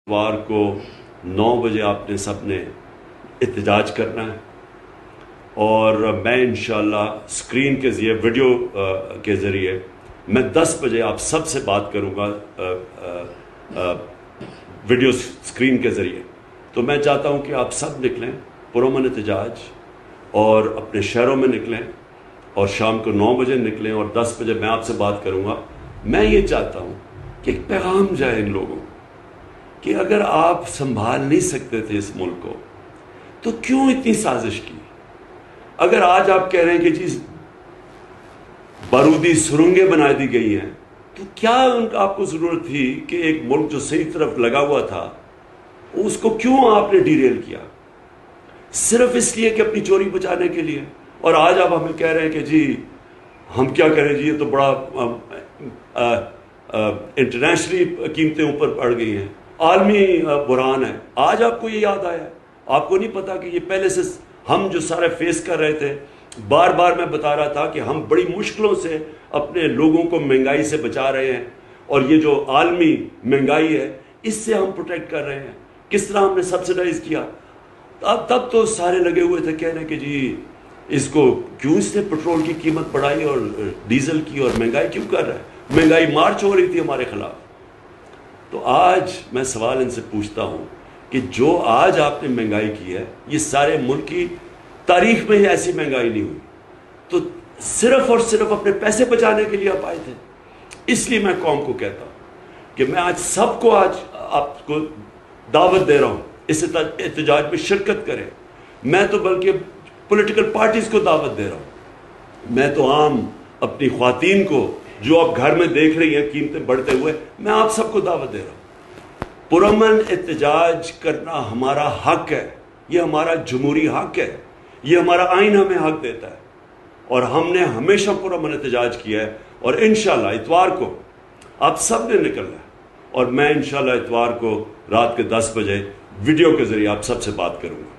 اتوار کو 9 بجے آپ نے سب نے احتجاج کرنا ہے، اور میں انشاءاللہ اسکرین کے ذریعے ویڈیو کے ذریعے میں 10 بجے آپ سب سے بات کروں گا ویڈیو اسکرین کے ذریعے۔ تو میں چاہتا ہوں کہ آپ سب نکلیں پرامن احتجاج، اور اپنے شہروں میں نکلیں، اور شام کو 9 بجے نکلیں، اور 10 بجے میں آپ سے بات کروں گا۔ میں یہ چاہتا ہوں کہ ایک پیغام جائے ان لوگوں کہ اگر آپ سنبھال نہیں سکتے تھے اس ملک کو تو کیوں اتنی سازش کی؟ اگر آج آپ کہہ رہے ہیں کہ جی بارودی سرنگیں بنا دی گئی ہیں، تو کیا آپ کو ضرورت تھی کہ ایک ملک جو صحیح طرف لگا ہوا تھا اس کو کیوں آپ نے ڈیریل کیا؟ صرف اس لیے کہ اپنی چوری بچانے کے لیے۔ اور آج آپ ہمیں کہہ رہے ہیں کہ جی ہم کیا کریں، جی یہ تو بڑا انٹرنیشنلی قیمتیں اوپر پڑ گئی ہیں، عالمی بحران ہے۔ آج آپ کو یہ یاد آیا؟ آپ کو نہیں پتا کہ یہ پہلے سے ہم جو سارے فیس کر رہے تھے؟ بار بار میں بتا رہا تھا کہ ہم بڑی مشکلوں سے اپنے لوگوں کو مہنگائی سے بچا رہے ہیں، اور یہ جو عالمی مہنگائی ہے اس سے ہم پروٹیکٹ کر رہے ہیں۔ کس طرح ہم نے سبسیڈائز کیا؟ تب تو سارے لگے ہوئے تھے کہنے کہ جی اس کو کیوں اس نے پیٹرول کی قیمت بڑھائی اور ڈیزل کی، اور مہنگائی کیوں کر رہا ہے؟ مہنگائی مارچ ہو رہی تھی ہمارے خلاف۔ تو آج میں سوال ان سے پوچھتا ہوں کہ جو آج آپ نے مہنگائی کی ہے، یہ سارے ملک کی تاریخ میں ہی ایسی مہنگائی نہیں ہوئی، تو صرف اور صرف اپنے پیسے بچانے کے لیے آپ آئے تھے۔ اس لیے میں قوم کو کہتا ہوں کہ میں آج سب کو آپ کو دعوت دے رہا ہوں اس احتجاج میں شرکت کریں۔ میں تو بلکہ پولیٹیکل پارٹیز کو دعوت دے رہا ہوں، میں تو عام اپنی خواتین کو جو آپ گھر میں دیکھ رہی ہیں قیمتیں بڑھتے ہوئے، میں آپ سب کو دعوت دے رہا ہوں۔ پرامن احتجاج کرنا ہمارا حق ہے، یہ ہمارا جمہوری حق ہے، یہ ہمارا آئین ہمیں حق دیتا ہے، اور ہم نے ہمیشہ پرامن احتجاج کیا ہے۔ اور انشاءاللہ اتوار کو آپ سب نے نکلنا ہے، اور میں انشاءاللہ اتوار کو رات کے 10 بجے ویڈیو کے ذریعے آپ سب سے بات کروں گا۔